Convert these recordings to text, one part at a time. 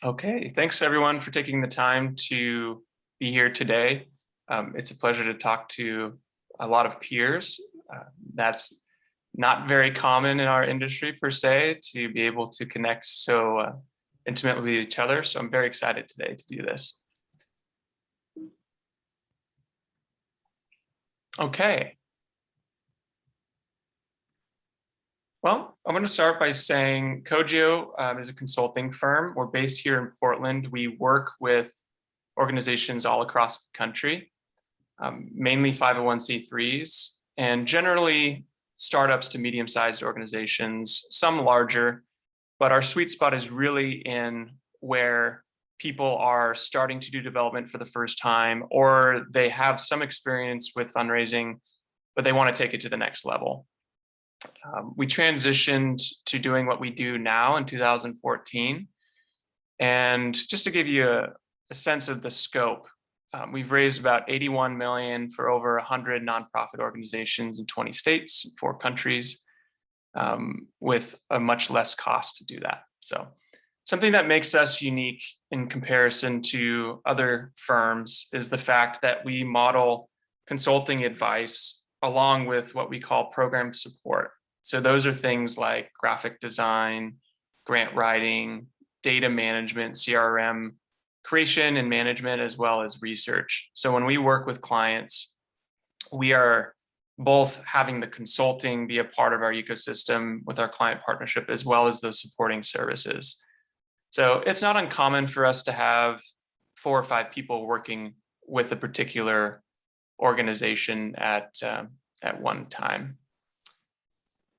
Okay, thanks everyone for taking the time to be here today. It's a pleasure to talk to a lot of peers. That's not very common in our industry per se, to be able to connect so intimately with each other. So I'm very excited today to do this. Okay. Well, I'm going to start by saying Cogio is a consulting firm. We're based here in Portland. We work with organizations all across the country, mainly 501c3s, and generally startups to medium-sized organizations, some larger, but our sweet spot is really in where people are starting to do development for the first time, or they have some experience with fundraising, but they want to take it to the next level. We transitioned to doing what we do now in 2014. And just to give you a sense of the scope, we've raised about 81 million for over 100 nonprofit organizations in 20 states, 4 countries, with a much less cost to do that. So something that makes us unique in comparison to other firms is the fact that we model consulting advice along with what we call program support. So those are things like graphic design, grant writing, data management, CRM, creation and management, as well as research. So when we work with clients, we are both having the consulting be a part of our ecosystem with our client partnership, as well as those supporting services. So it's not uncommon for us to have 4 or 5 people working with a particular organization at one time.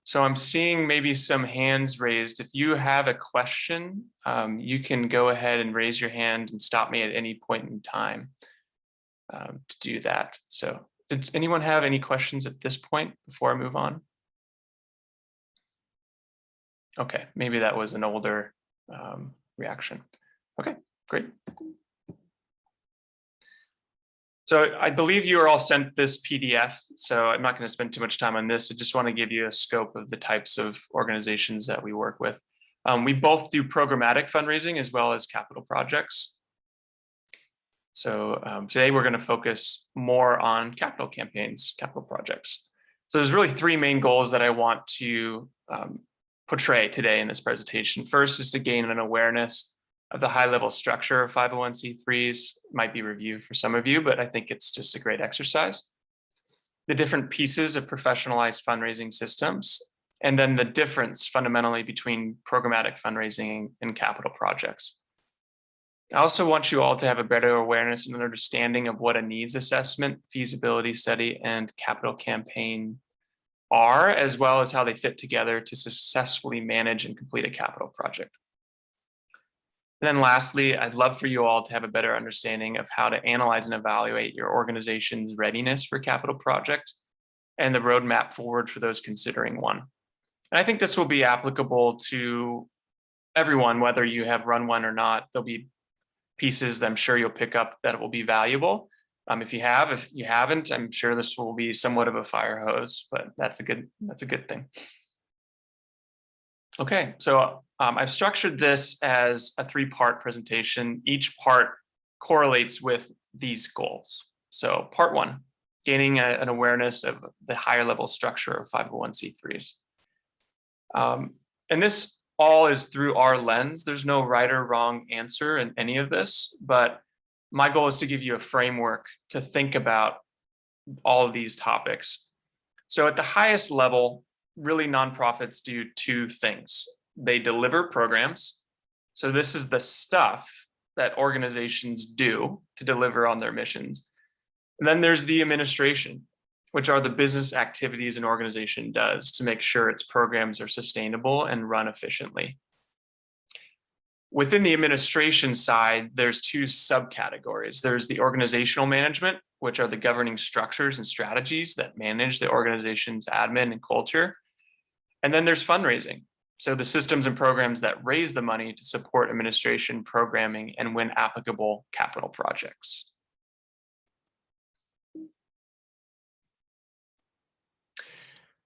So I'm seeing maybe some hands raised. If you have a question, you can go ahead and raise your hand and stop me at any point in time to do that. So does anyone have any questions at this point before I move on? Okay, maybe that was an older reaction. Okay, great. So I believe you are all sent this PDF, so I'm not going to spend too much time on this. I just want to give you a scope of the types of organizations that we work with. We both do programmatic fundraising as well as capital projects. So today we're going to focus more on capital campaigns, capital projects. So there's really 3 main goals that I want to portray today in this presentation. First is to gain an awareness of the high-level structure of 501c3s. It might be review for some of you, but I think it's just a great exercise. The different pieces of professionalized fundraising systems, and then the difference fundamentally between programmatic fundraising and capital projects. I also want you all to have a better awareness and understanding of what a needs assessment, feasibility study, and capital campaign are, as well as how they fit together to successfully manage and complete a capital project. And then lastly, I'd love for you all to have a better understanding of how to analyze and evaluate your organization's readiness for capital projects and the roadmap forward for those considering one. And I think this will be applicable to everyone, whether you have run one or not. There'll be pieces that I'm sure you'll pick up that will be valuable. If you haven't, I'm sure this will be somewhat of a fire hose, but that's a good thing. Okay, so I've structured this as a 3-part presentation. Each part correlates with these goals. So part 1, gaining an awareness of the higher level structure of 501c3s. And this all is through our lens. There's no right or wrong answer in any of this, but my goal is to give you a framework to think about all of these topics. So at the highest level, really nonprofits do 2 things. They deliver programs. So this is the stuff that organizations do to deliver on their missions. And then there's the administration, which are the business activities an organization does to make sure its programs are sustainable and run efficiently. Within the administration side, there's 2 subcategories. There's the organizational management, which are the governing structures and strategies that manage the organization's admin and culture. And then there's fundraising. So the systems and programs that raise the money to support administration, programming, and when applicable, capital projects.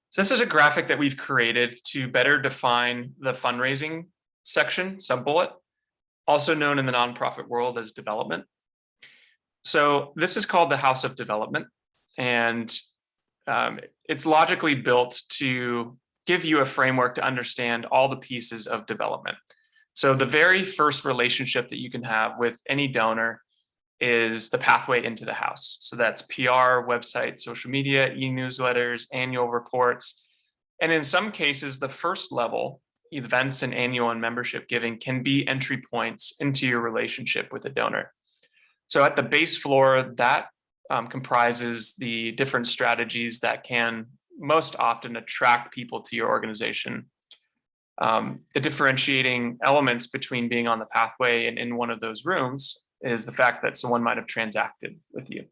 So this is a graphic that we've created to better define the fundraising section, sub-bullet. also known in the nonprofit world as development. So this is called the House of Development, and it's logically built to give you a framework to understand all the pieces of development. So the very first relationship that you can have with any donor is the pathway into the house. So that's PR, website, social media, e-newsletters, annual reports. And in some cases, the first level, events and annual and membership giving, can be entry points into your relationship with a donor. So at the base floor, that comprises the different strategies that can most often attract people to your organization. The differentiating elements between being on the pathway and in one of those rooms is the fact that someone might have transacted with you.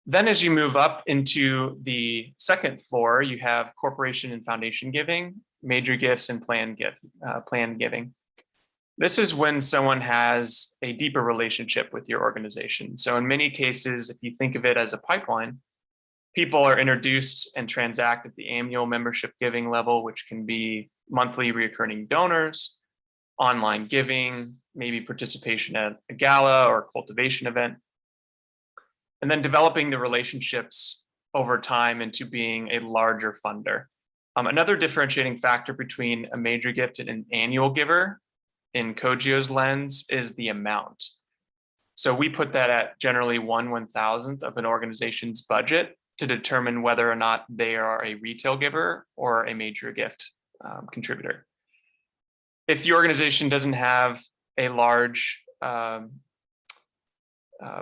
Then as you move up into the second floor, you have corporation and foundation giving, major gifts, and planned giving. This is when someone has a deeper relationship with your organization. So in many cases, if you think of it as a pipeline, people are introduced and transact at the annual membership giving level, which can be monthly recurring donors, online giving, maybe participation at a gala or cultivation event, and then developing the relationships over time into being a larger funder. Another differentiating factor between a major gift and an annual giver in Cogio's lens is the amount. So we put that at generally 1/1000th of an organization's budget to determine whether or not they are a retail giver or a major gift contributor. If the organization doesn't have a large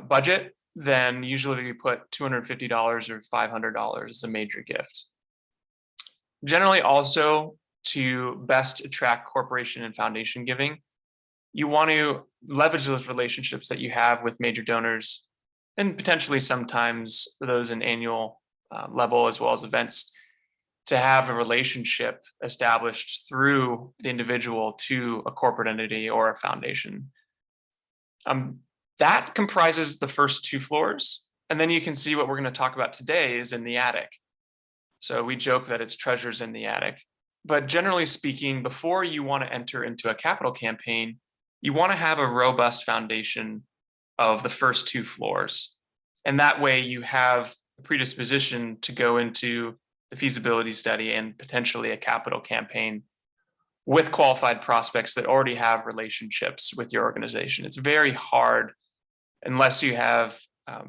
budget, then usually we put $250 or $500 as a major gift. Generally, also, to best attract corporation and foundation giving, you want to leverage those relationships that you have with major donors and potentially sometimes those in annual level as well as events to have a relationship established through the individual to a corporate entity or a foundation. That comprises the first two floors. And then you can see what we're going to talk about today is in the attic. So we joke that it's treasures in the attic. But generally speaking, before you want to enter into a capital campaign, you want to have a robust foundation of the first two floors. And that way you have a predisposition to go into the feasibility study and potentially a capital campaign with qualified prospects that already have relationships with your organization. It's very hard unless you have a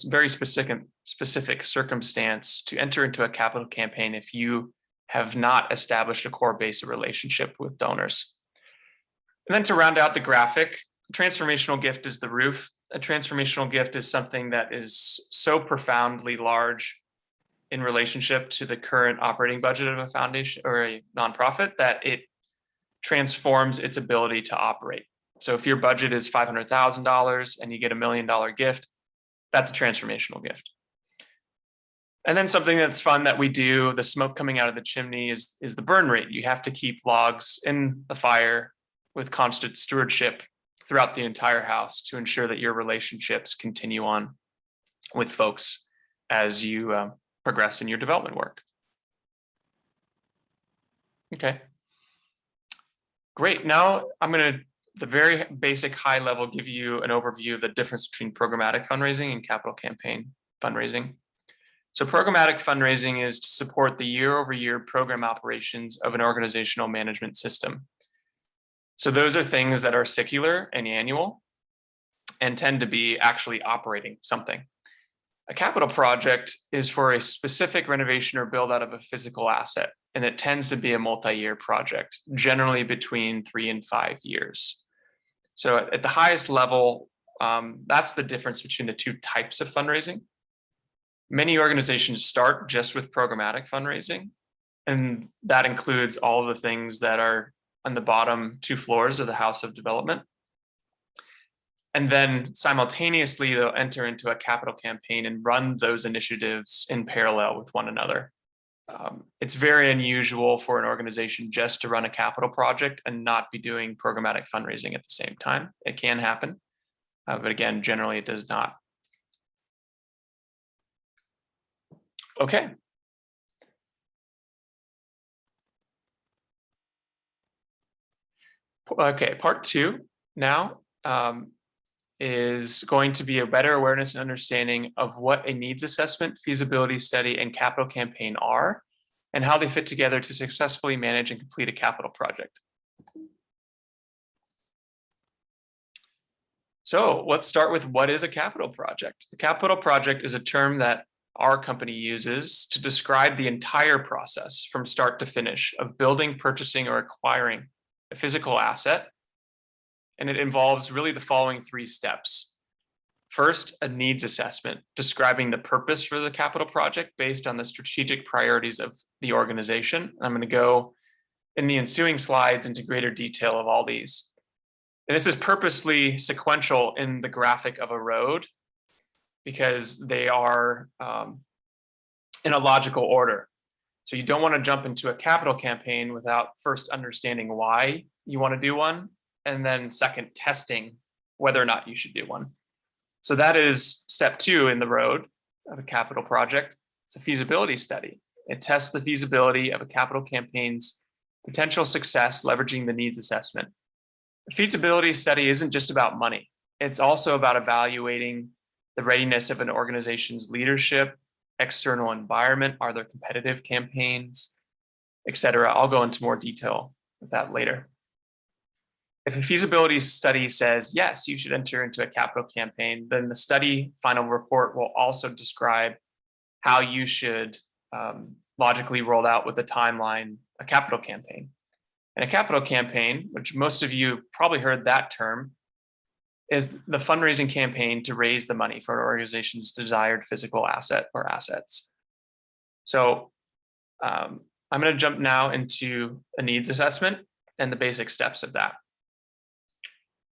very specific circumstance to enter into a capital campaign if you have not established a core base of relationship with donors. And then to round out the graphic, transformational gift is the roof. A transformational gift is something that is so profoundly large in relationship to the current operating budget of a foundation or a nonprofit that it transforms its ability to operate. So if your budget is $500,000 and you get $1 million gift, that's a transformational gift. And then something that's fun that we do, the smoke coming out of the chimney is the burn rate. You have to keep logs in the fire with constant stewardship throughout the entire house to ensure that your relationships continue on with folks as you progress in your development work. Okay. Great. Now I'm going to, the very basic high level, give you an overview of the difference between programmatic fundraising and capital campaign fundraising. So programmatic fundraising is to support the year-over-year program operations of an organizational management system. So those are things that are secular and annual and tend to be actually operating something. A capital project is for a specific renovation or build out of a physical asset, and it tends to be a multi-year project, generally between 3 and 5 years. So at the highest level, that's the difference between the two types of fundraising. Many organizations start just with programmatic fundraising, and that includes all of the things that are on the bottom two floors of the House of Development. And then simultaneously, they'll enter into a capital campaign and run those initiatives in parallel with one another. It's very unusual for an organization just to run a capital project and not be doing programmatic fundraising at the same time. It can happen, but again, generally it does not. Okay. Okay, part two now is going to be a better awareness and understanding of what a needs assessment, feasibility study, and capital campaign are, and how they fit together to successfully manage and complete a capital project. So let's start with what is a capital project. A capital project is a term that our company uses to describe the entire process from start to finish of building, purchasing, or acquiring a physical asset. And it involves really the following three steps. First, a needs assessment describing the purpose for the capital project based on the strategic priorities of the organization. I'm going to go in the ensuing slides into greater detail of all these. And this is purposely sequential in the graphic of a road because they are in a logical order. So you don't want to jump into a capital campaign without first understanding why you want to do one, and then second, testing whether or not you should do one. So that is step two in the road of a capital project. It's a feasibility study. It tests the feasibility of a capital campaign's potential success leveraging the needs assessment. A feasibility study isn't just about money. It's also about evaluating the readiness of an organization's leadership, external environment, are there competitive campaigns, etc. I'll go into more detail with that later. If a feasibility study says, yes, you should enter into a capital campaign, then the study final report will also describe how you should logically roll out with a timeline, a capital campaign. And a capital campaign, which most of you probably heard that term, is the fundraising campaign to raise the money for an organization's desired physical asset or assets. So I'm going to jump now into a needs assessment and the basic steps of that.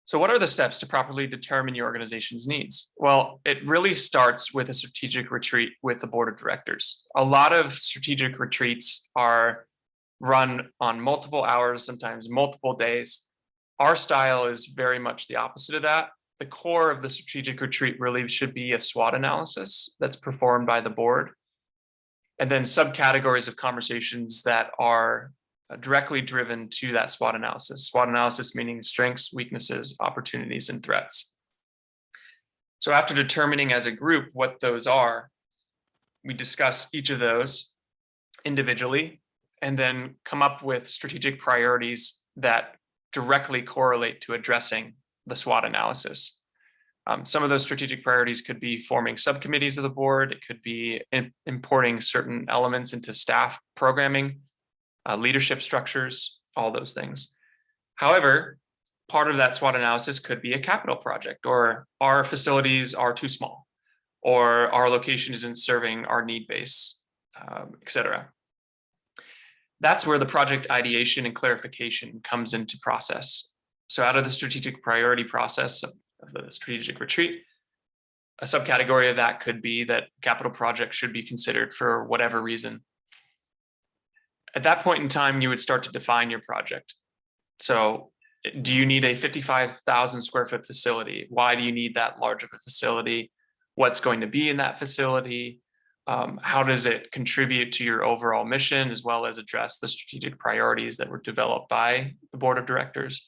So what are the steps to properly determine your organization's needs? Well, it really starts with a strategic retreat with the board of directors. A lot of strategic retreats are run on multiple hours, sometimes multiple days. Our style is very much the opposite of that. The core of the strategic retreat really should be a SWOT analysis that's performed by the board, and then subcategories of conversations that are directly driven to that SWOT analysis. SWOT analysis meaning strengths, weaknesses, opportunities, and threats. So after determining as a group what those are, we discuss each of those individually and then come up with strategic priorities that directly correlate to addressing the SWOT analysis. Some of those strategic priorities could be forming subcommittees of the board. It could be importing certain elements into staff programming, leadership structures, all those things. However, part of that SWOT analysis could be a capital project, or our facilities are too small, or our location isn't serving our need base, etc. That's where the project ideation and clarification comes into process. So out of the strategic priority process of the strategic retreat, a subcategory of that could be that capital projects should be considered for whatever reason. At that point in time, you would start to define your project. So do you need a 55,000 square foot facility? Why do you need that large of a facility? What's going to be in that facility? How does it contribute to your overall mission, as well as address the strategic priorities that were developed by the board of directors?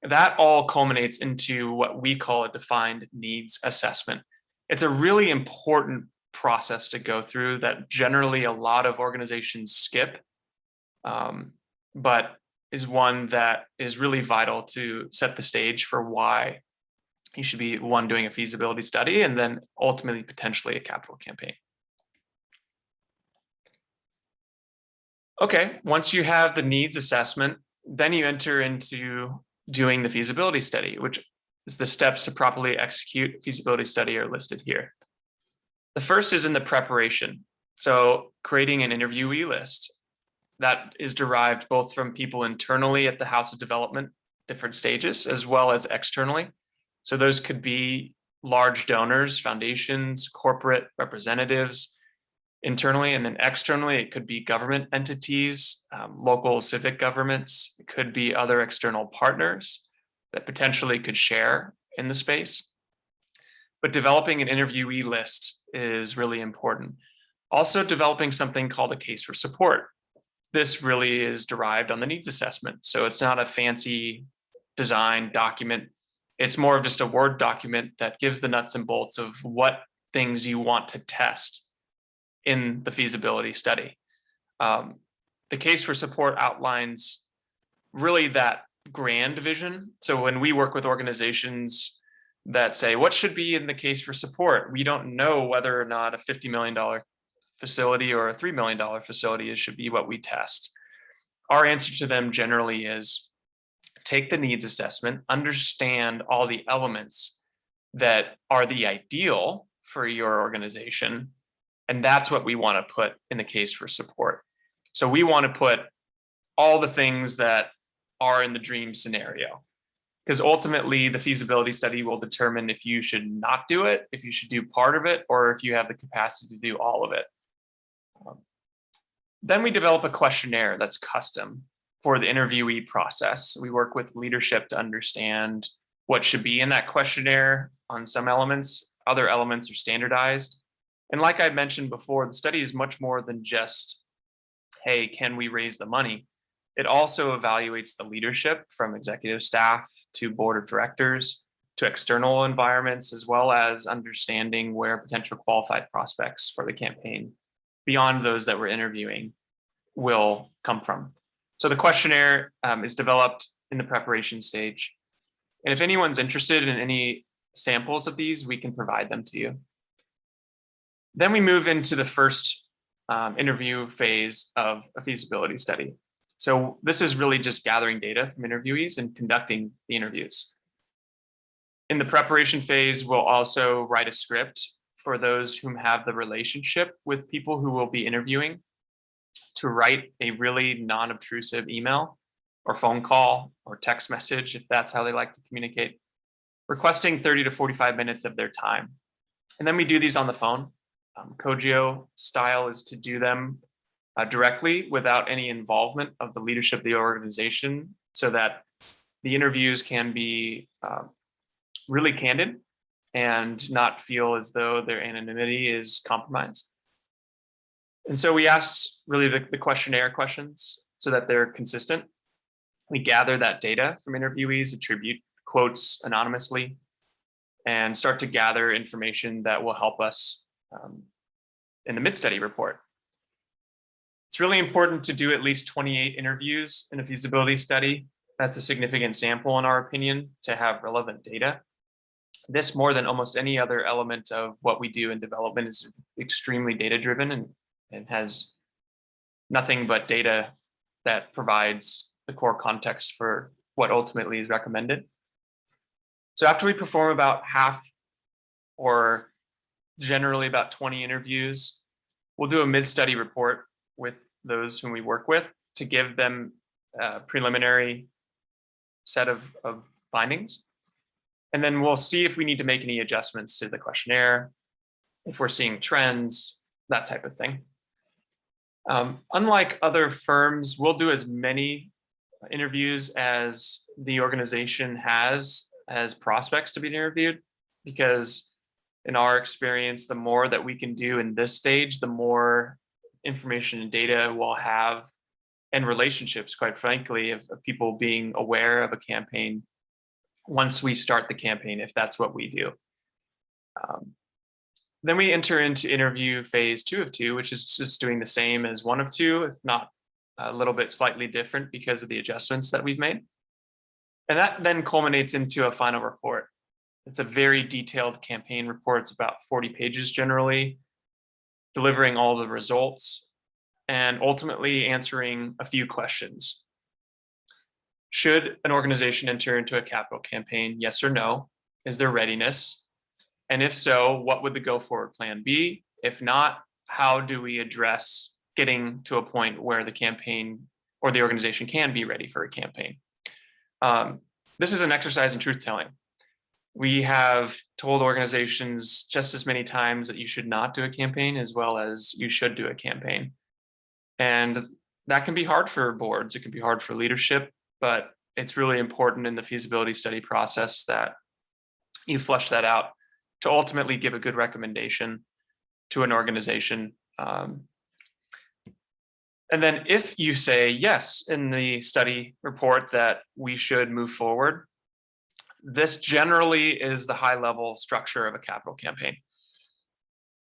That all culminates into what we call a defined needs assessment. It's a really important process to go through that generally a lot of organizations skip, but is one that is really vital to set the stage for why you should be doing a feasibility study and then ultimately potentially a capital campaign. Okay, once you have the needs assessment, then you enter into doing the feasibility study, which is the steps to properly execute a feasibility study are listed here. The first is in the preparation. So creating an interviewee list that is derived both from people internally at the House of Development, different stages, as well as externally. So those could be large donors, foundations, corporate representatives, internally, and then externally, it could be government entities, local civic governments, it could be other external partners that potentially could share in the space. But developing an interviewee list is really important. Also developing something called a case for support. This really is derived on the needs assessment. So it's not a fancy design document. It's more of just a Word document that gives the nuts and bolts of what things you want to test in the feasibility study. The case for support outlines really that grand vision. So when we work with organizations that say, what should be in the case for support? We don't know whether or not a $50 million facility or a $3 million facility should be what we test. Our answer to them generally is take the needs assessment, understand all the elements that are the ideal for your organization, and that's what we want to put in the case for support. So we want to put all the things that are in the dream scenario, because ultimately the feasibility study will determine if you should not do it, if you should do part of it, or if you have the capacity to do all of it. Then we develop a questionnaire that's custom for the interviewee process. We work with leadership to understand what should be in that questionnaire on some elements. Other elements are standardized. And like I mentioned before, the study is much more than just, hey, can we raise the money? It also evaluates the leadership from executive staff to board of directors to external environments, as well as understanding where potential qualified prospects for the campaign beyond those that we're interviewing will come from. So the questionnaire is developed in the preparation stage. And if anyone's interested in any samples of these, we can provide them to you. Then we move into the first interview phase of a feasibility study. So this is really just gathering data from interviewees and conducting the interviews. In the preparation phase, we'll also write a script for those who have the relationship with people who will be interviewing to write a really non-obtrusive email or phone call or text message, if that's how they like to communicate, requesting 30 to 45 minutes of their time. And then we do these on the phone. Cogio style is to do them directly without any involvement of the leadership of the organization, so that the interviews can be really candid and not feel as though their anonymity is compromised. And so we asked really the questionnaire questions so that they're consistent. We gather that data from interviewees, attribute quotes anonymously, and start to gather information that will help us in the mid-study report. It's really important to do at least 28 interviews in a feasibility study. That's a significant sample in our opinion to have relevant data. This, more than almost any other element of what we do in development, is extremely data-driven and has nothing but data that provides the core context for what ultimately is recommended. So after we perform about half, or generally about 20 interviews, we'll do a mid-study report with those whom we work with to give them a preliminary set of findings. And then we'll see if we need to make any adjustments to the questionnaire, if we're seeing trends, that type of thing. Unlike other firms, we'll do as many interviews as the organization has as prospects to be interviewed, because in our experience, the more that we can do in this stage, the more information and data we'll have, and relationships, quite frankly, of people being aware of a campaign once we start the campaign, if that's what we do. Then we enter into interview phase 2 of 2, which is just doing the same as 1 of 2, if not a little bit slightly different because of the adjustments that we've made. And that then culminates into a final report. It's a very detailed campaign report. It's about 40 pages generally, delivering all the results and ultimately answering a few questions. Should an organization enter into a capital campaign? Yes or no? Is there readiness? And if so, what would the go forward plan be? If not, how do we address getting to a point where the campaign or the organization can be ready for a campaign? This is an exercise in truth telling. We have told organizations just as many times that you should not do a campaign as well as you should do a campaign. And that can be hard for boards. It can be hard for leadership, but it's really important in the feasibility study process that you flesh that out to ultimately give a good recommendation to an organization. And then if you say yes in the study report that we should move forward, This generally is the high level structure of a capital campaign.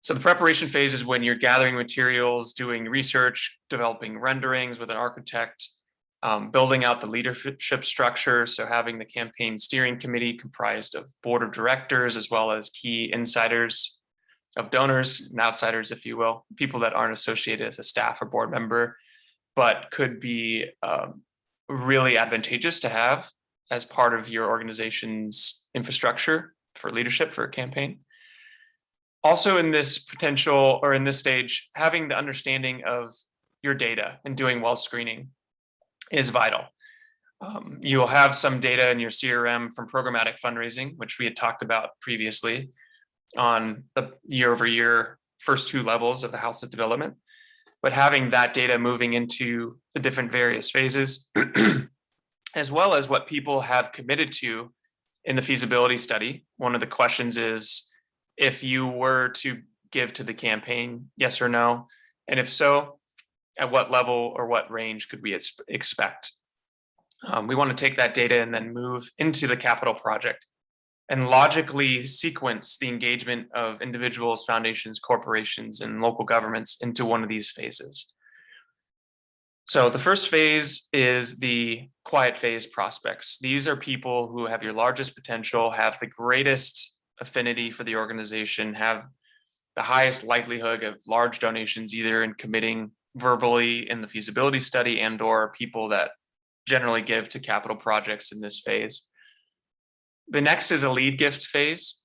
So the preparation phase is when you're gathering materials, doing research, developing renderings with an architect, building out the leadership structure. So having the campaign steering committee comprised of board of directors, as well as key insiders of donors and outsiders, if you will, people that aren't associated as a staff or board member, but could be really advantageous to have as part of your organization's infrastructure for leadership for a campaign. Also in this potential, or in this stage, having the understanding of your data and doing well screening is vital. You will have some data in your CRM from programmatic fundraising, which we had talked about previously on the year-over-year first two levels of the House of Development. But having that data moving into the different various phases, as well as what people have committed to in the feasibility study. One of the questions is, if you were to give to the campaign, yes or no? And if so, at what level or what range could we expect? We want to take that data and then move into the capital project and logically sequence the engagement of individuals, foundations, corporations, and local governments into one of these phases. So the first phase is the quiet phase prospects. These are people who have your largest potential, have the greatest affinity for the organization, have the highest likelihood of large donations, either in committing verbally in the feasibility study and or people that generally give to capital projects in this phase. The next is a lead gift phase.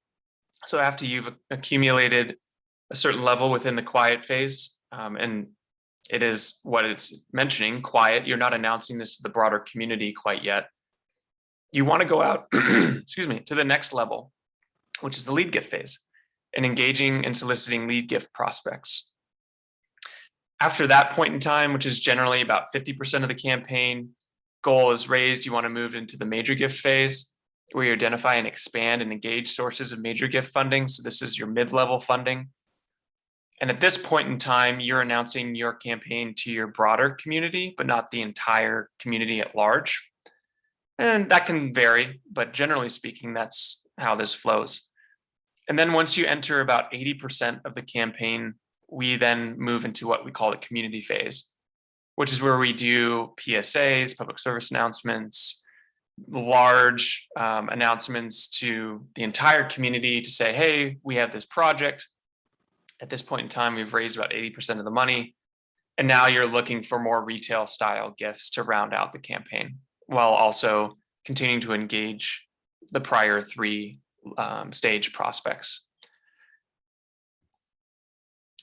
So after you've accumulated a certain level within the quiet phase, and it is what it's mentioning, quiet, you're not announcing this to the broader community quite yet. You want to go out, excuse me, to the next level, which is the lead gift phase, and engaging and soliciting lead gift prospects. After that point in time, which is generally about 50% of the campaign, goal is raised, you want to move into the major gift phase, where you identify and expand and engage sources of major gift funding. So this is your mid-level funding. And at this point in time, you're announcing your campaign to your broader community, but not the entire community at large. And that can vary, but generally speaking, that's how this flows. And then once you enter about 80% of the campaign, we then move into what we call the community phase, which is where we do PSAs, public service announcements, large announcements to the entire community to say, hey, we have this project. At this point in time, we've raised about 80% of the money. And now you're looking for more retail style gifts to round out the campaign, while also continuing to engage the prior three stage prospects.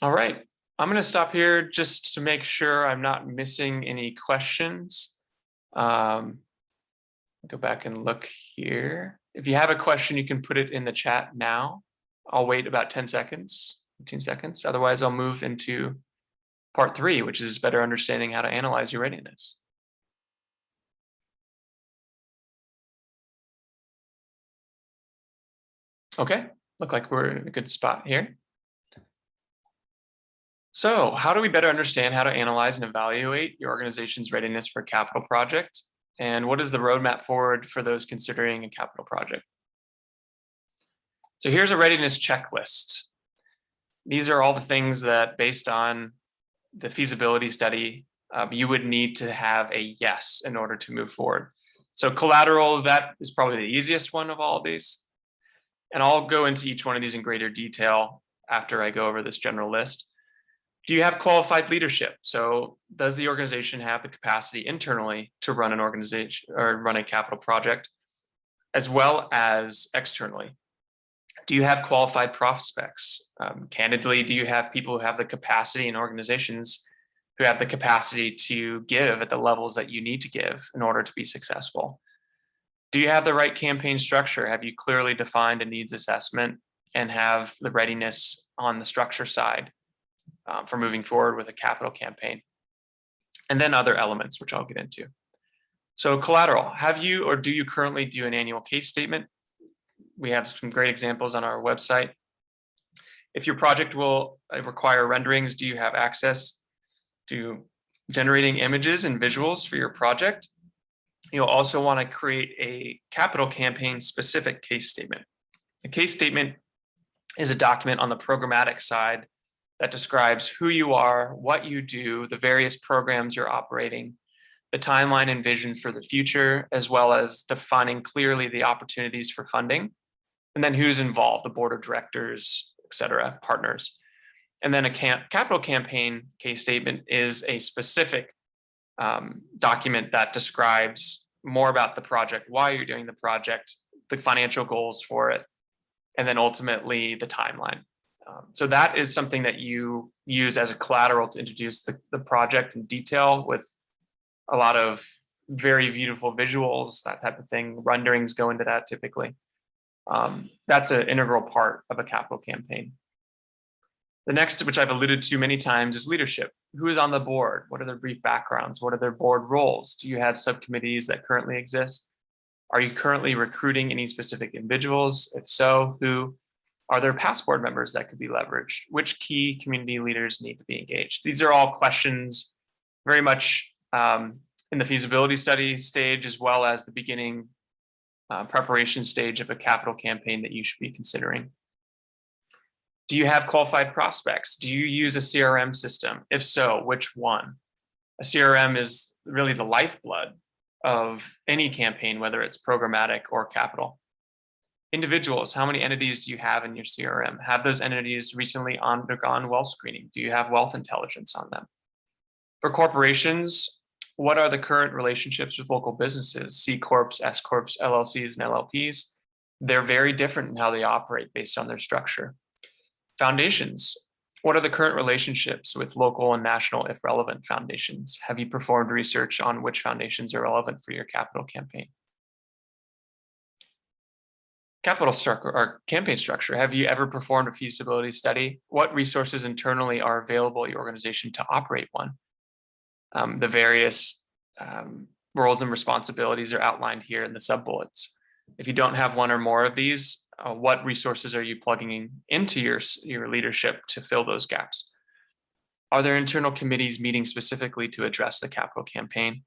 All right, I'm going to stop here just to make sure I'm not missing any questions. Go back and look here. If you have a question, you can put it in the chat now. I'll wait about 10 seconds, 15 seconds. Otherwise, I'll move into part 3, which is better understanding how to analyze your readiness. Okay, look like we're in a good spot here. So how do we better understand how to analyze and evaluate your organization's readiness for a capital project? And what is the roadmap forward for those considering a capital project? So here's a readiness checklist. These are all the things that, based on the feasibility study, you would need to have a yes in order to move forward. So collateral, that is probably the easiest one of all of these. And I'll go into each one of these in greater detail after I go over this general list. Do you have qualified leadership? So does the organization have the capacity internally to run an organization or run a capital project, as well as externally? Do you have qualified prospects? Candidly, do you have people who have the capacity in organizations who have the capacity to give at the levels that you need to give in order to be successful? Do you have the right campaign structure? Have you clearly defined a needs assessment and have the readiness on the structure side for moving forward with a capital campaign? And then other elements, which I'll get into. So collateral, have you or do you currently do an annual case statement? We have some great examples on our website. If your project will require renderings, do you have access to generating images and visuals for your project? You'll also want to create a capital campaign specific case statement. A case statement is a document on the programmatic side that describes who you are, what you do, the various programs you're operating, the timeline and vision for the future, as well as defining clearly the opportunities for funding, and then who's involved, the board of directors, et cetera, partners. And then a capital campaign case statement is a specific document that describes more about the project, why you're doing the project, the financial goals for it, and then ultimately the timeline. So that is something that you use as a collateral to introduce the project in detail, with a lot of very beautiful visuals, that type of thing. Renderings go into that typically. That's an integral part of a capital campaign. The next, which I've alluded to many times, is leadership. Who is on the board? What are their brief backgrounds? What are their board roles? Do you have subcommittees that currently exist? Are you currently recruiting any specific individuals? If so, who? Are there past board members that could be leveraged? Which key community leaders need to be engaged? These are all questions very much in the feasibility study stage, as well as the beginning preparation stage of a capital campaign that you should be considering. Do you have qualified prospects? Do you use a CRM system? If so, which one? A CRM is really the lifeblood of any campaign, whether it's programmatic or capital. Individuals, how many entities do you have in your CRM? Have those entities recently undergone wealth screening? Do you have wealth intelligence on them? For corporations, what are the current relationships with local businesses, C Corps, S Corps, LLCs, and LLPs? They're very different in how they operate based on their structure. Foundations, what are the current relationships with local and national, if relevant, foundations? Have you performed research on which foundations are relevant for your capital campaign? Capital structure or campaign structure. Have you ever performed a feasibility study? What resources internally are available at your organization to operate one? The various roles and responsibilities are outlined here in the sub-bullets. If you don't have one or more of these, what resources are you plugging into your leadership to fill those gaps? Are there internal committees meeting specifically to address the capital campaign?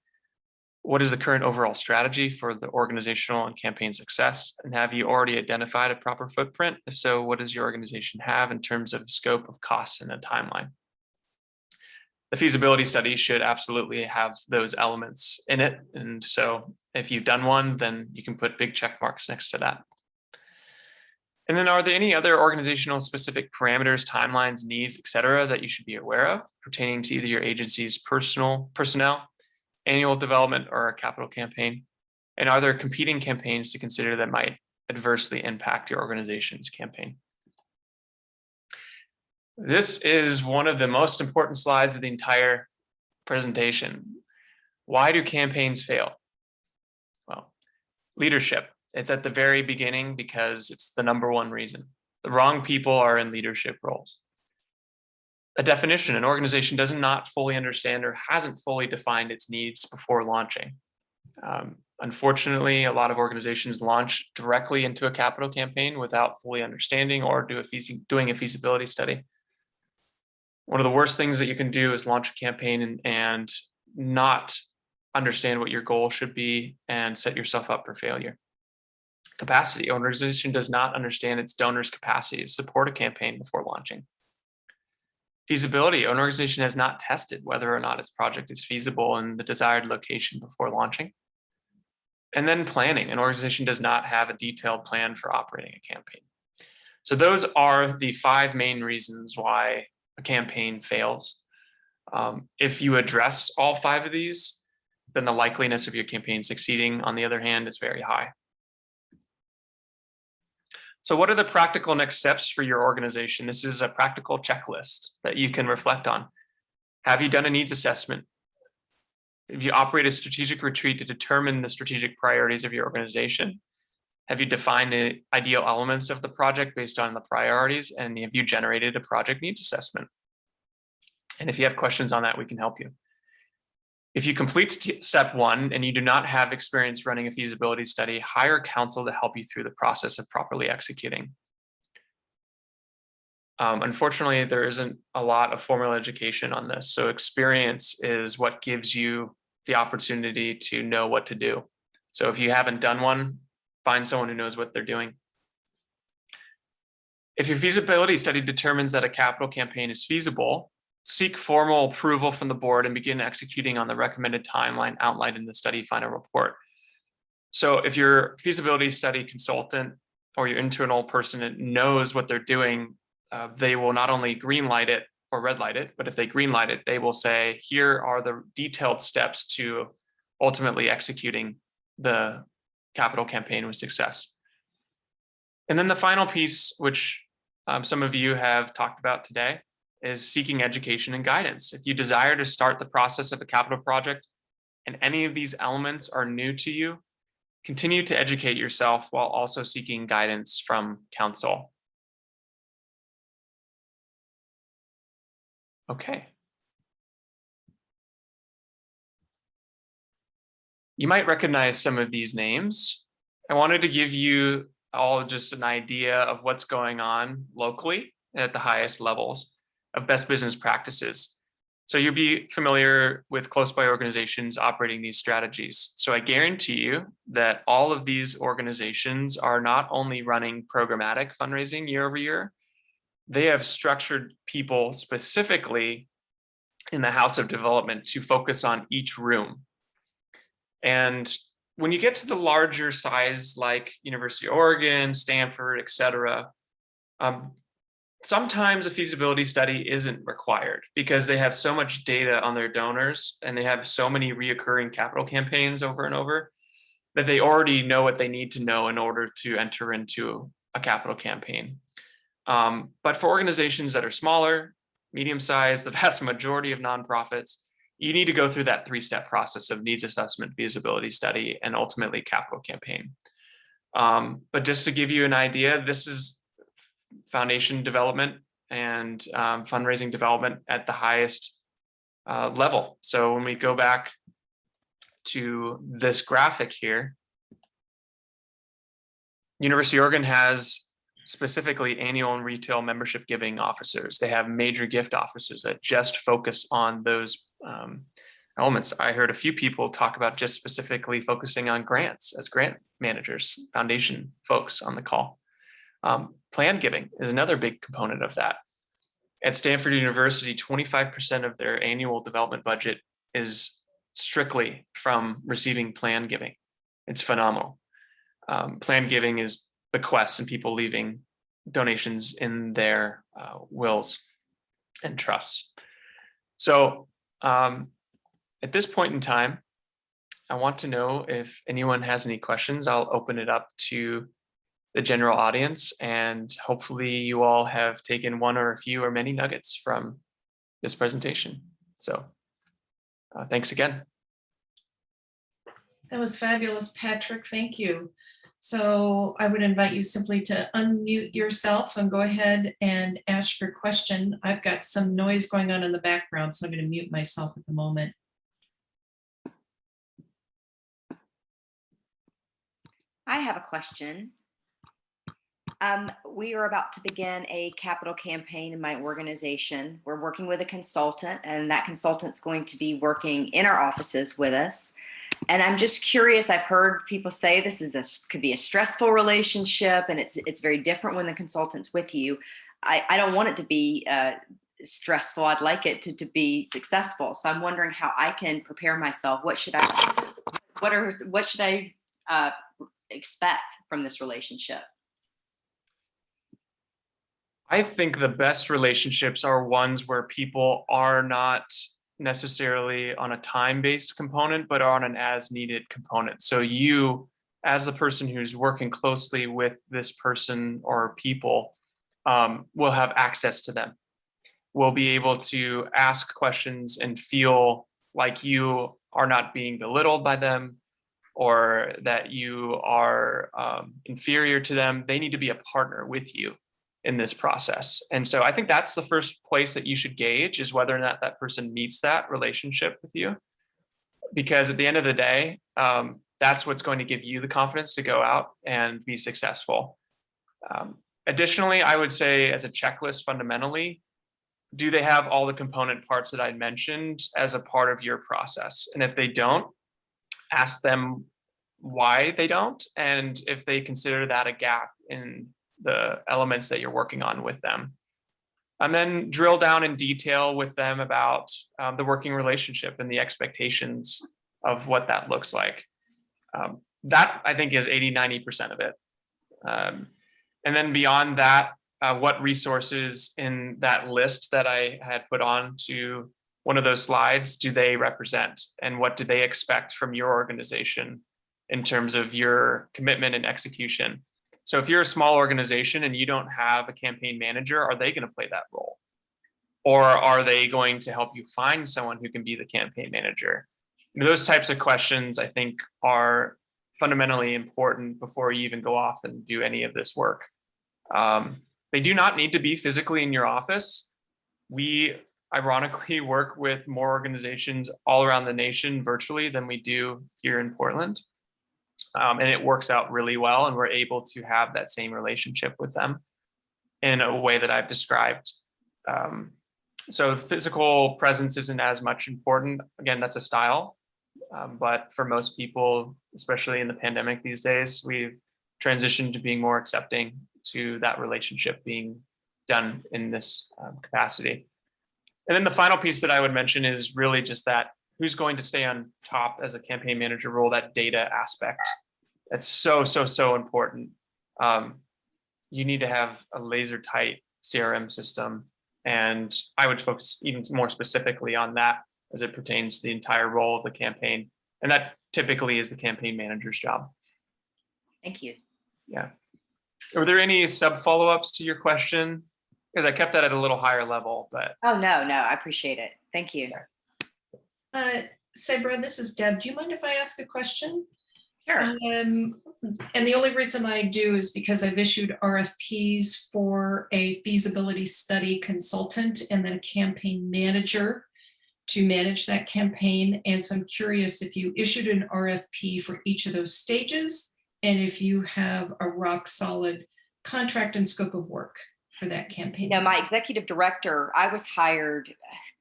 What is the current overall strategy for the organizational and campaign success? And have you already identified a proper footprint? If so, what does your organization have in terms of scope of costs and a timeline? The feasibility study should absolutely have those elements in it. And so if you've done one, then you can put big check marks next to that. And then are there any other organizational specific parameters, timelines, needs, et cetera, that you should be aware of pertaining to either your agency's personnel, annual development, or a capital campaign? And are there competing campaigns to consider that might adversely impact your organization's campaign? This is one of the most important slides of the entire presentation. Why do campaigns fail? Well, leadership. It's at the very beginning because it's the number one reason. The wrong people are in leadership roles. A definition, an organization does not fully understand or hasn't fully defined its needs before launching. Unfortunately, a lot of organizations launch directly into a capital campaign without fully understanding or doing a feasibility study. One of the worst things that you can do is launch a campaign and not understand what your goal should be and set yourself up for failure. Capacity. An organization does not understand its donors' capacity to support a campaign before launching. Feasibility. An organization has not tested whether or not its project is feasible in the desired location before launching. And then planning. An organization does not have a detailed plan for operating a campaign. So those are the 5 main reasons why a campaign fails. If you address all 5 of these, then the likeliness of your campaign succeeding, on the other hand, is very high. So what are the practical next steps for your organization? This is a practical checklist that you can reflect on. Have you done a needs assessment? Have you operated a strategic retreat to determine the strategic priorities of your organization? Have you defined the ideal elements of the project based on the priorities? And have you generated a project needs assessment? And if you have questions on that, we can help you. If you complete step 1 and you do not have experience running a feasibility study, hire counsel to help you through the process of properly executing. Unfortunately, there isn't a lot of formal education on this. So experience is what gives you the opportunity to know what to do So if you haven't done one, find someone who knows what they're doing. If your feasibility study determines that a capital campaign is feasible, seek formal approval from the board and begin executing on the recommended timeline outlined in the study final report. So if your feasibility study consultant or your internal person knows what they're doing, they will not only green light it or red light it, but if they green light it, they will say, here are the detailed steps to ultimately executing the capital campaign with success. And then the final piece, which some of you have talked about today, is seeking education and guidance. If you desire to start the process of a capital project and any of these elements are new to you, continue to educate yourself while also seeking guidance from counsel. Okay. You might recognize some of these names. I wanted to give you all just an idea of what's going on locally at the highest levels of best business practices. So you'll be familiar with close by organizations operating these strategies. So I guarantee you that all of these organizations are not only running programmatic fundraising year over year, they have structured people specifically in the House of Development to focus on each room. And when you get to the larger size, like University of Oregon, Stanford, et cetera, sometimes a feasibility study isn't required because they have so much data on their donors and they have so many reoccurring capital campaigns over and over that they already know what they need to know in order to enter into a capital campaign. But for organizations that are smaller, medium-sized, the vast majority of nonprofits, you need to go through that three-step process of needs assessment, feasibility study, and ultimately capital campaign. But just to give you an idea, this is foundation development and fundraising development at the highest level. So when we go back to this graphic here, University of Oregon has specifically annual and retail membership giving officers. They have major gift officers that just focus on those elements. I heard a few people talk about just specifically focusing on grants as grant managers, foundation folks on the call. Plan giving is another big component of that. At Stanford University, 25% of their annual development budget is strictly from receiving plan giving. It's phenomenal. Plan giving is bequests and people leaving donations in their wills and trusts. So at this point in time, I want to know if anyone has any questions. I'll open it up to the general audience, and hopefully you all have taken one or a few or many nuggets from this presentation. So thanks again. That was fabulous, Patrick. Thank you. So I would invite you simply to unmute yourself and go ahead and ask your question. I've got some noise going on in the background, so I'm going to mute myself at the moment. I have a question. We are about to begin a capital campaign in my organization. We're working with a consultant, and that consultant's going to be working in our offices with us. And I'm just curious, I've heard people say this is could be a stressful relationship, and it's very different when the consultant's with you. I don't want it to be stressful. I'd like it to be successful. So I'm wondering how I can prepare myself. What should I expect from this relationship? I think the best relationships are ones where people are not necessarily on a time-based component, but are on an as-needed component. So you, as the person who's working closely with this person or people, will have access to them. Will be able to ask questions and feel like you are not being belittled by them, or that you are inferior to them. They need to be a partner with you in this process. And so I think that's the first place that you should gauge, is whether or not that person meets that relationship with you. Because at the end of the day, that's what's going to give you the confidence to go out and be successful. Additionally, I would say as a checklist, fundamentally, do they have all the component parts that I mentioned as a part of your process? And if they don't, ask them why they don't, and if they consider that a gap in the elements that you're working on with them. And then drill down in detail with them about the working relationship and the expectations of what that looks like. That I think is 80–90% of it. And then beyond that, what resources in that list that I had put on to one of those slides do they represent, and what do they expect from your organization in terms of your commitment and execution? So if you're a small organization and you don't have a campaign manager, are they going to play that role? Or are they going to help you find someone who can be the campaign manager? Those types of questions, I think, are fundamentally important before you even go off and do any of this work. They do not need to be physically in your office. We ironically work with more organizations all around the nation virtually than we do here in Portland. And it works out really well, and we're able to have that same relationship with them in a way that I've described. So physical presence isn't as much important. Again, that's a style. But for most people, especially in the pandemic these days, we've transitioned to being more accepting to that relationship being done in this capacity. And then the final piece that I would mention is really just that who's going to stay on top as a campaign manager role, that data aspect. That's so important. You need to have a laser tight CRM system. And I would focus even more specifically on that as it pertains to the entire role of the campaign. And that typically is the campaign manager's job. Thank you. Yeah. Are there any sub follow-ups to your question? Because I kept that at a little higher level, but. Oh, no, I appreciate it. Thank you. Sabra, this is Deb. Do you mind if I ask a question? Sure. And the only reason I do is because I've issued RFPs for a feasibility study consultant and then a campaign manager to manage that campaign. And so I'm curious if you issued an RFP for each of those stages, and if you have a rock solid contract and scope of work for that campaign. My executive director, I was hired,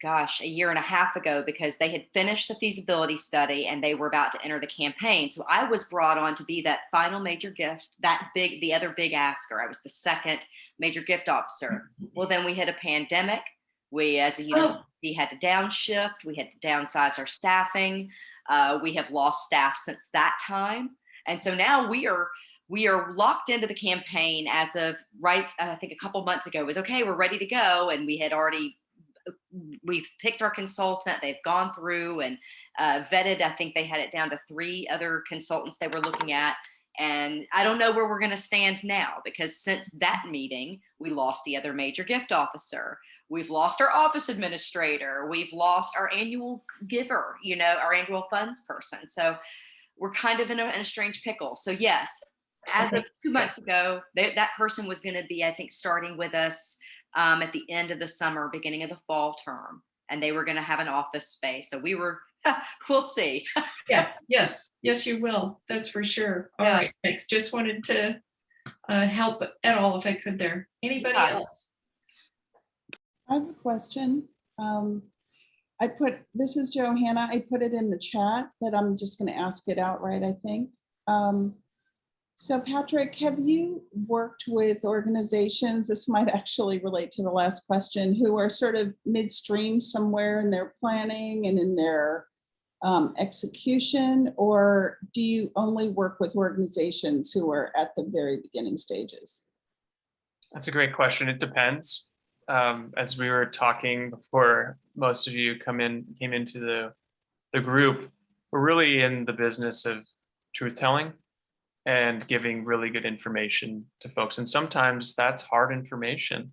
a year and a half ago, because they had finished the feasibility study and they were about to enter the campaign. So I was brought on to be that final major gift, the other big asker. I was the second major gift officer. Well, then we hit a pandemic. We, as a university, had to downshift. We had to downsize our staffing. We have lost staff since that time. And so now we are locked into the campaign as of I think a couple months ago. It was okay, we're ready to go. And we've picked our consultant. They've gone through and vetted. I think they had it down to 3 other consultants they were looking at. And I don't know where we're going to stand now, because since that meeting, we lost the other major gift officer. We've lost our office administrator. We've lost our annual giver, our annual funds person. So we're kind of in a strange pickle. So yes, as of 2 months ago, that person was going to be, I think, starting with us at the end of the summer, beginning of the fall term, and they were going to have an office space. So we'll see. Yes, you will. That's for sure. All right, thanks. Just wanted to help at all if I could there. Anybody else? I have a question. This is Johanna. I put it in the chat, but I'm just going to ask it outright, I think. So Patrick, have you worked with organizations, this might actually relate to the last question, who are sort of midstream somewhere in their planning and in their execution, or do you only work with organizations who are at the very beginning stages? That's a great question. It depends. As we were talking before most of you came into the group, we're really in the business of truth telling and giving really good information to folks. And sometimes that's hard information.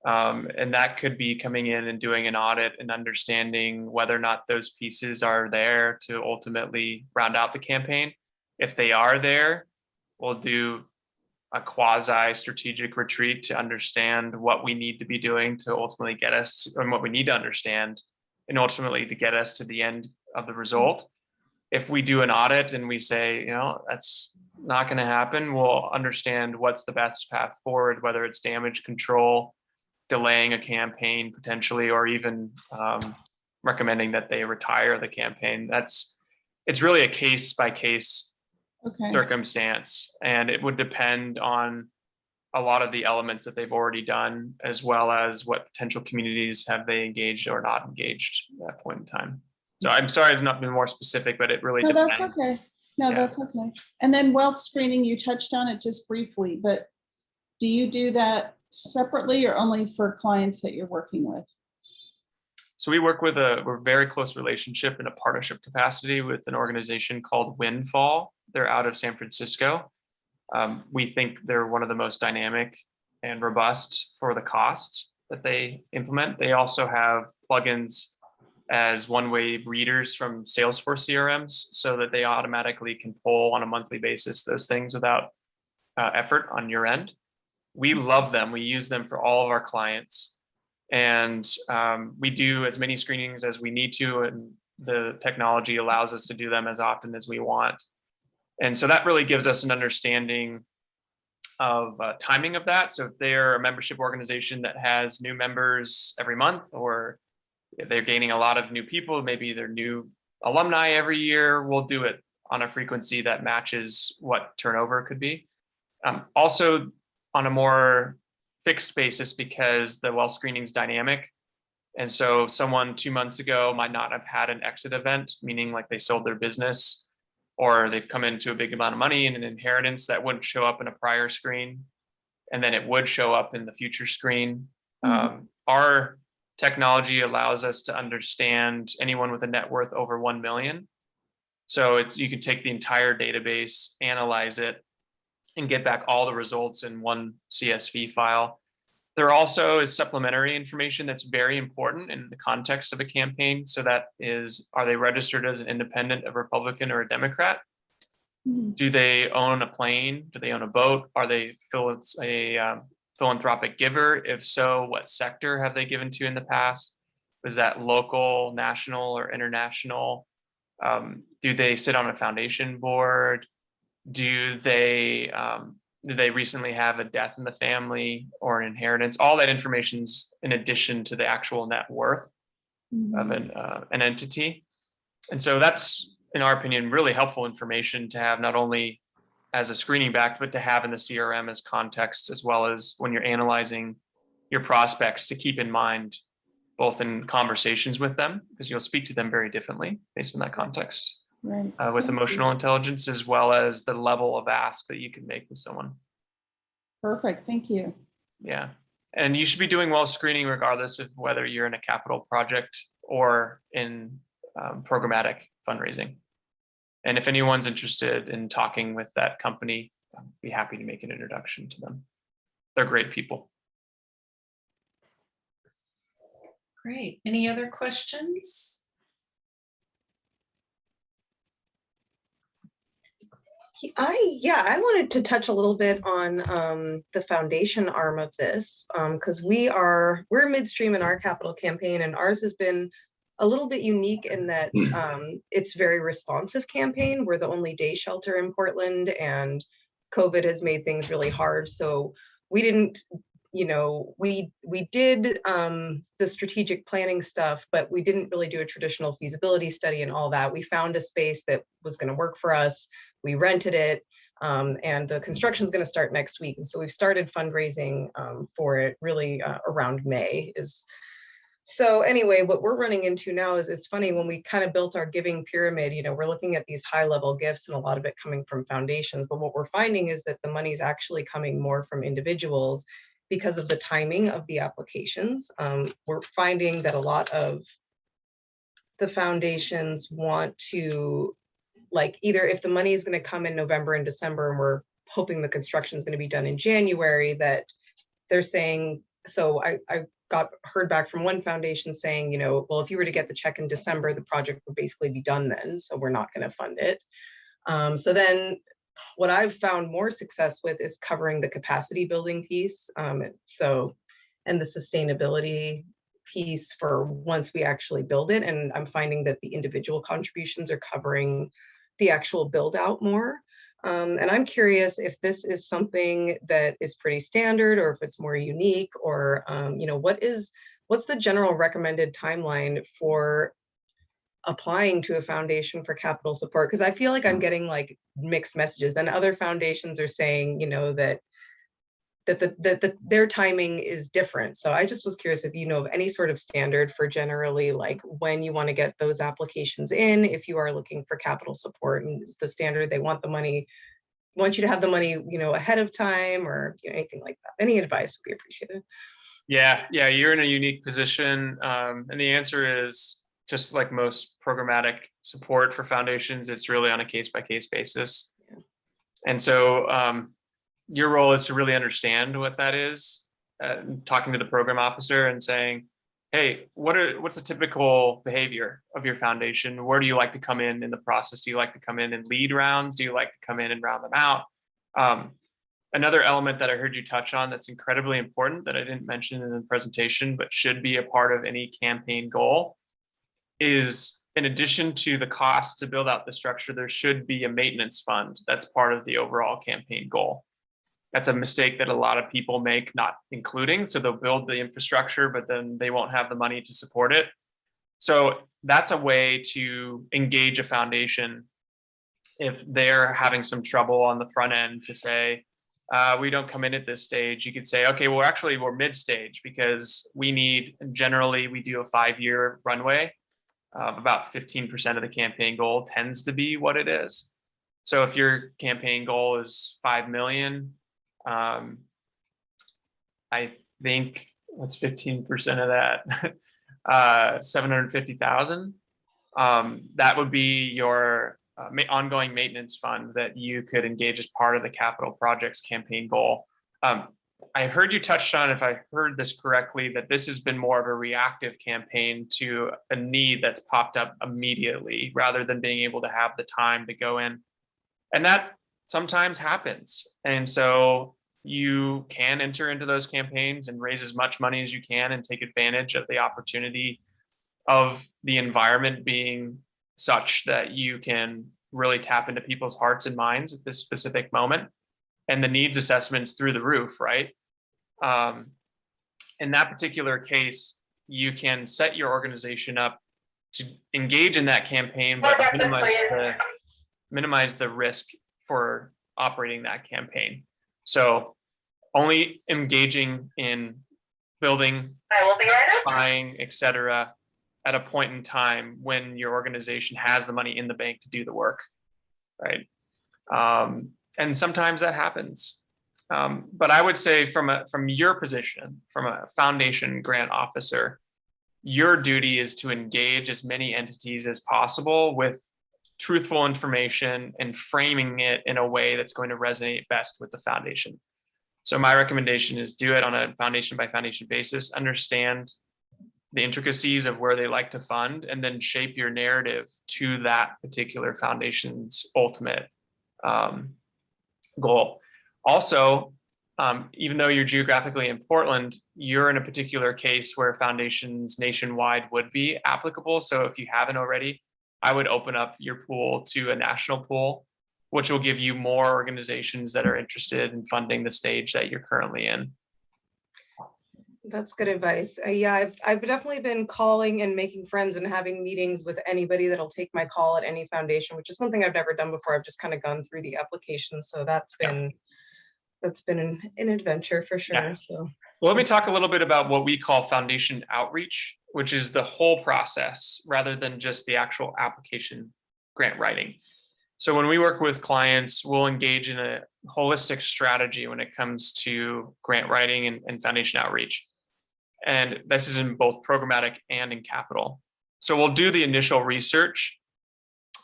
And that could be coming in and doing an audit and understanding whether or not those pieces are there to ultimately round out the campaign. If they are there, we'll do a quasi strategic retreat to understand what we need to be doing to ultimately get us to, and what we need to understand, and ultimately to get us to the end of the result. If we do an audit and we say, that's not going to happen, we'll understand what's the best path forward, whether it's damage control, delaying a campaign potentially, or even recommending that they retire the campaign. It's really a case by case Okay, circumstance, and it would depend on a lot of the elements that they've already done, as well as what potential communities have they engaged or not engaged at that point in time. So I'm sorry I've not been more specific, but it really no, that's depends. okay. No, Yeah. that's okay. And then wealth screening, you touched on it just briefly, but do you do that separately or only for clients that you're working with? So we work with we're very close relationship in a partnership capacity with an organization called Windfall. They're out of San Francisco. We think they're one of the most dynamic and robust for the cost that they implement. They also have plugins as one-way readers from Salesforce CRMs so that they automatically can pull on a monthly basis those things without effort on your end. We love them. We use them for all of our clients. And we do as many screenings as we need to, and the technology allows us to do them as often as we want. And so that really gives us an understanding of timing of that. So if they're a membership organization that has new members every month, or they're gaining a lot of new people, maybe they're new alumni every year, we'll do it on a frequency that matches what turnover could be. Also on a more fixed basis, because the wealth screening is dynamic. And so someone 2 months ago might not have had an exit event, meaning like they sold their business, or they've come into a big amount of money in an inheritance that wouldn't show up in a prior screen, and then it would show up in the future screen. Our technology allows us to understand anyone with a net worth over 1 million. So you can take the entire database, analyze it, and get back all the results in one CSV file. There also is supplementary information that's very important in the context of a campaign. So that is, are they registered as an independent, a Republican, or a Democrat? Mhm. Do they own a plane? Do they own a boat? Are they a philanthropic giver? If so, what sector have they given to in the past? Is that local, national, or international? Do they sit on a foundation board? Do they recently have a death in the family or an inheritance? All that information's in addition to the actual net worth of an entity. And so that's, in our opinion, really helpful information to have, not only as a screening back, but to have in the CRM as context, as well as when you're analyzing your prospects, to keep in mind, both in conversations with them, because you'll speak to them very differently based on that context. Right. With Thank you. emotional intelligence, as well as the level of ask that you can make with someone. Perfect. Thank you. Yeah. And you should be doing wealth screening regardless of whether you're in a capital project or in programmatic fundraising. And if anyone's interested in talking with that company, I'd be happy to make an introduction to them. They're great people. Great. Any other questions? I wanted to touch a little bit on the foundation arm of this, because we're midstream in our capital campaign, and ours has been a little bit unique in that it's very responsive campaign. We're the only day shelter in Portland, and COVID has made things really hard. So we didn't, we did the strategic planning stuff, but we didn't really do a traditional feasibility study and all that. We found a space that was going to work for us. We rented it, and the construction is going to start next week. And so we've started fundraising for it really around May. So anyway, what we're running into now is, it's funny, when we kind of built our giving pyramid, we're looking at these high level gifts and a lot of it coming from foundations. But what we're finding is that the money is actually coming more from individuals because of the timing of the applications. We're finding that a lot of the foundations want to, like, either if the money is going to come in November and December, and we're hoping the construction is going to be done in January, that they're saying, so I heard back from one foundation saying, well, if you were to get the check in December, the project would basically be done then, so we're not going to fund it. So then what I've found more success with is covering the capacity building piece. And the sustainability piece for once we actually build it. And I'm finding that the individual contributions are covering the actual build out more. And I'm curious if this is something that is pretty standard, or if it's more unique, or what's the general recommended timeline for applying to a foundation for capital support? Because I feel like I'm getting like mixed messages. Then other foundations are saying, you know, that their timing is different. So I just was curious if you know of any sort of standard for generally like when you want to get those applications in, if you are looking for capital support, and is the standard they want you to have the money, you know, ahead of time, or you know, anything like that. Any advice would be appreciated. Yeah, you're in a unique position. And the answer is just like most programmatic support for foundations, it's really on a case-by-case basis. Yeah. And so your role is to really understand what that is, talking to the program officer and saying, hey, what's the typical behavior of your foundation? Where do you like to come in the process? Do you like to come in and lead rounds? Do you like to come in and round them out? Another element that I heard you touch on that's incredibly important that I didn't mention in the presentation, but should be a part of any campaign goal is, in addition to the cost to build out the structure, there should be a maintenance fund that's part of the overall campaign goal. That's a mistake that a lot of people make, not including. So they'll build the infrastructure, but then they won't have the money to support it. So that's a way to engage a foundation if they're having some trouble on the front end to say, we don't come in at this stage. You could say, okay, well, actually we're mid-stage because generally we do a 5-year runway. About 15% of the campaign goal tends to be what it is. So if your campaign goal is 5 million, I think what's 15% of that? 750,000. That would be your ongoing maintenance fund that you could engage as part of the capital projects campaign goal. I heard you touched on, if I heard this correctly, that this has been more of a reactive campaign to a need that's popped up immediately rather than being able to have the time to go in. And that sometimes happens. And so you can enter into those campaigns and raise as much money as you can and take advantage of the opportunity of the environment being such that you can really tap into people's hearts and minds at this specific moment. And the needs assessments through the roof, right? In that particular case, you can set your organization up to engage in that campaign, but minimize the risk for operating that campaign. So only engaging in building, buying, etc., at a point in time when your organization has the money in the bank to do the work, right? And sometimes that happens. But I would say from your position, from a foundation grant officer, your duty is to engage as many entities as possible with truthful information and framing it in a way that's going to resonate best with the foundation. So my recommendation is do it on a foundation by foundation basis, understand the intricacies of where they like to fund, and then shape your narrative to that particular foundation's ultimate goal. Also, even though you're geographically in Portland, you're in a particular case where foundations nationwide would be applicable. So if you haven't already, I would open up your pool to a national pool, which will give you more organizations that are interested in funding the stage that you're currently in. That's good advice. Yeah, I've definitely been calling and making friends and having meetings with anybody that'll take my call at any foundation, which is something I've never done before. I've just kind of gone through the application. So that's been an adventure for sure. Yeah. So well, let me talk a little bit about what we call foundation outreach, which is the whole process rather than just the actual application grant writing. So when we work with clients, we'll engage in a holistic strategy when it comes to grant writing and foundation outreach. And this is in both programmatic and in capital. So we'll do the initial research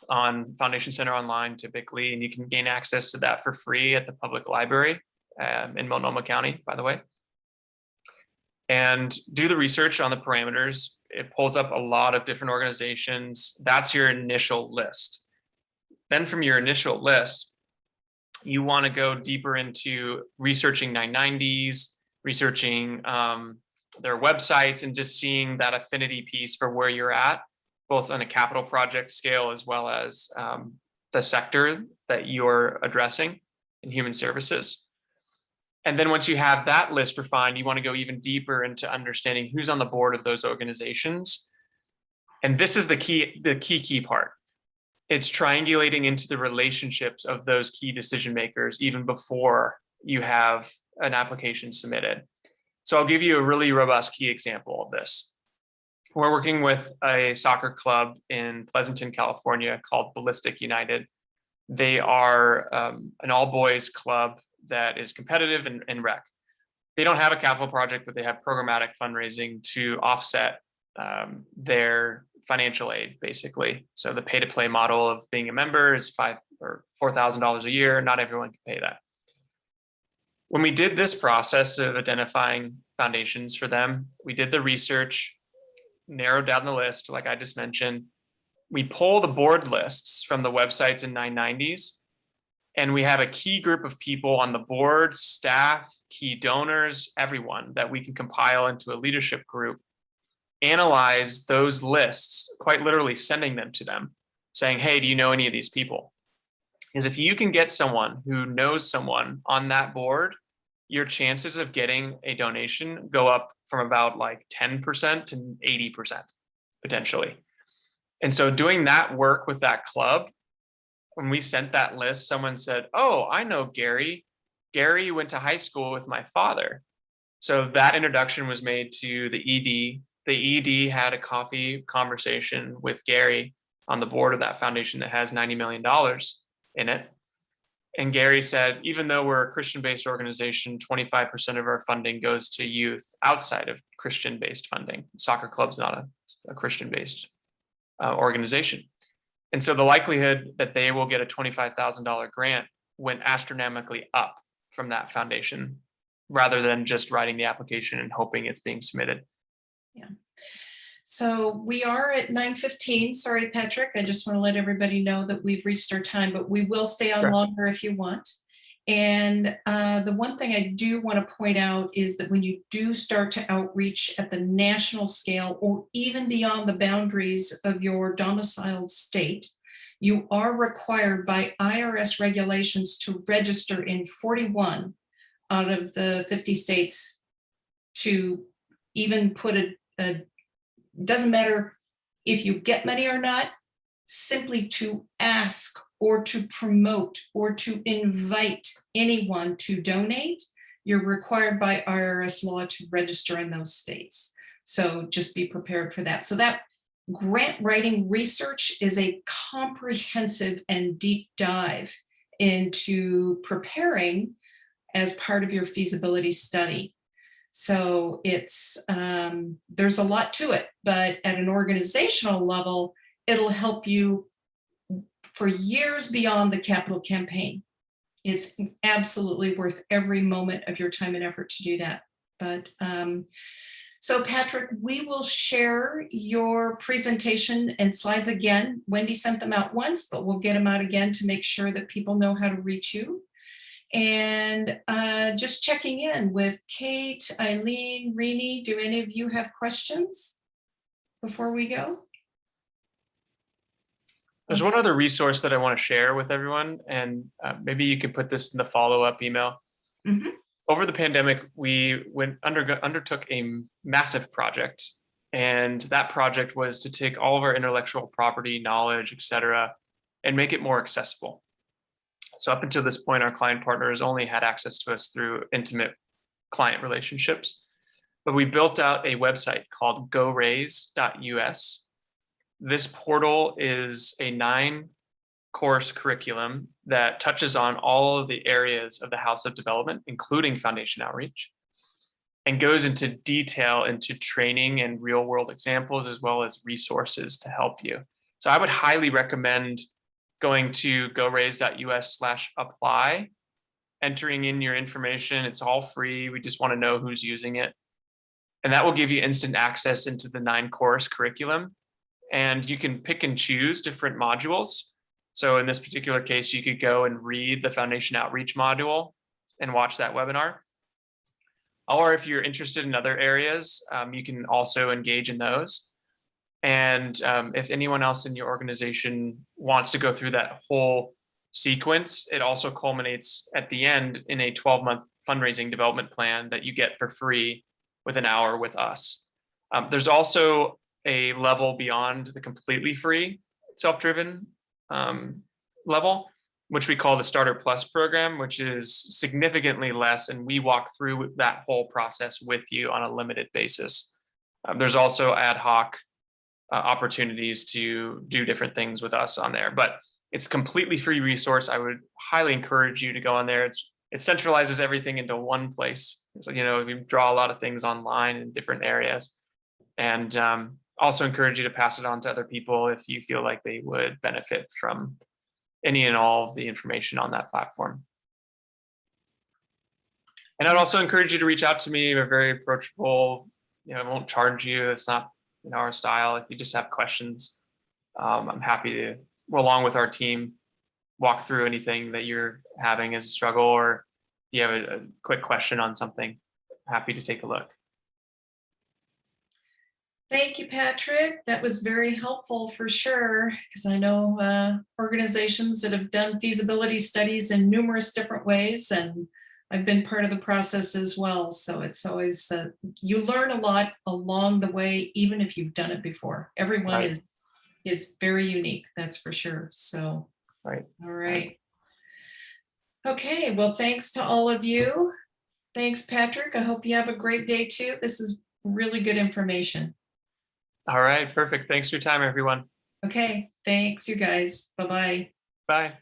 on Foundation Center Online typically, and you can gain access to that for free at the public library in Multnomah County, by the way. And do the research on the parameters. It pulls up a lot of different organizations. That's your initial list. Then from your initial list, you want to go deeper into researching 990s, researching their websites, and just seeing that affinity piece for where you're at, both on a capital project scale as well as the sector that you're addressing in human services. And then once you have that list refined, you want to go even deeper into understanding who's on the board of those organizations, And this is the key part. It's triangulating into the relationships of those key decision makers even before you have an application submitted. So I'll give you a really robust key example of this. We're working with a soccer club in Pleasanton, California called Ballistic United. They are an all boys club that is competitive and rec. They don't have a capital project, but they have programmatic fundraising to offset their financial aid, basically. So the pay to play model of being a member is $5,000 or $4,000 a year. Not everyone can pay that. When we did this process of identifying foundations for them, we did the research, narrowed down the list, like I just mentioned. We pull the board lists from the websites in 990s, and we have a key group of people on the board, staff, key donors, everyone that we can compile into a leadership group, analyze those lists, quite literally sending them to them, saying, hey, do you know any of these people? Because if you can get someone who knows someone on that board, your chances of getting a donation go up from about like 10% to 80% potentially. And so doing that work with that club, when we sent that list, someone said, oh, I know Gary. Gary went to high school with my father. So that introduction was made to the ED. The ED had a coffee conversation with Gary on the board of that foundation that has $90 million in it. And Gary said, even though we're a Christian-based organization, 25% of our funding goes to youth outside of Christian-based funding. Soccer club's not a Christian-based organization. And so the likelihood that they will get a $25,000 grant went astronomically up from that foundation, rather than just writing the application and hoping it's being submitted. Yeah. So we are at 9:15. Sorry, Patrick. I just want to let everybody know that we've reached our time, but we will stay on Sure. longer if you want. And the one thing I do want to point out is that when you do start to outreach at the national scale or even beyond the boundaries of your domiciled state, you are required by IRS regulations to register in 41 out of the 50 states to even put a doesn't matter if you get money or not, simply to ask or to promote or to invite anyone to donate, you're required by IRS law to register in those states. So just be prepared for that. So that grant writing research is a comprehensive and deep dive into preparing as part of your feasibility study. So it's there's a lot to it, but at an organizational level, it'll help you for years beyond the capital campaign. It's absolutely worth every moment of your time and effort to do that. But so Patrick, we will share your presentation and slides again. Wendy sent them out once, but we'll get them out again to make sure that people know how to reach you. And just checking in with Kate, Eileen, Rini, do any of you have questions before we go? There's one other resource that I want to share with everyone, and maybe you could put this in the follow-up email. Mhm. Over the pandemic, we undertook a massive project, and that project was to take all of our intellectual property, knowledge, et cetera, and make it more accessible. So up until this point, our client partners only had access to us through intimate client relationships, but we built out a website called goraise.us. This portal is a 9-course curriculum that touches on all of the areas of the House of Development, including foundation outreach, and goes into detail into training and real world examples, as well as resources to help you. So I would highly recommend going to goraise.us/apply, entering in your information. It's all free. We just want to know who's using it. And that will give you instant access into the 9-course curriculum. And you can pick and choose different modules. So in this particular case, you could go and read the Foundation Outreach module and watch that webinar. Or if you're interested in other areas, you can also engage in those. And if anyone else in your organization wants to go through that whole sequence, it also culminates at the end in a 12-month fundraising development plan that you get for free with an hour with us. There's also a level beyond the completely free self-driven level, which we call the Starter Plus program, which is significantly less. And we walk through that whole process with you on a limited basis. There's also ad hoc opportunities to do different things with us on there, but it's a completely free resource. I would highly encourage you to go on there. It centralizes everything into one place. So, we draw a lot of things online in different areas, and also encourage you to pass it on to other people if you feel like they would benefit from any and all of the information on that platform. And I'd also encourage you to reach out to me. We're very approachable. I won't charge you. It's not our style. If you just have questions, I'm happy to, along with our team, walk through anything that you're having as a struggle, or if you have a quick question on something, happy to take a look. Thank you, Patrick. That was very helpful for sure, because I know organizations that have done feasibility studies in numerous different ways, and I've been part of the process as well. So it's always, you learn a lot along the way, even if you've done it before. Everyone Right. is very unique, that's for sure. So, Right. all right. Okay, well, thanks to all of you. Thanks, Patrick. I hope you have a great day too. This is really good information. All right, perfect. Thanks for your time, everyone. Okay, thanks, you guys. Bye-bye. Bye.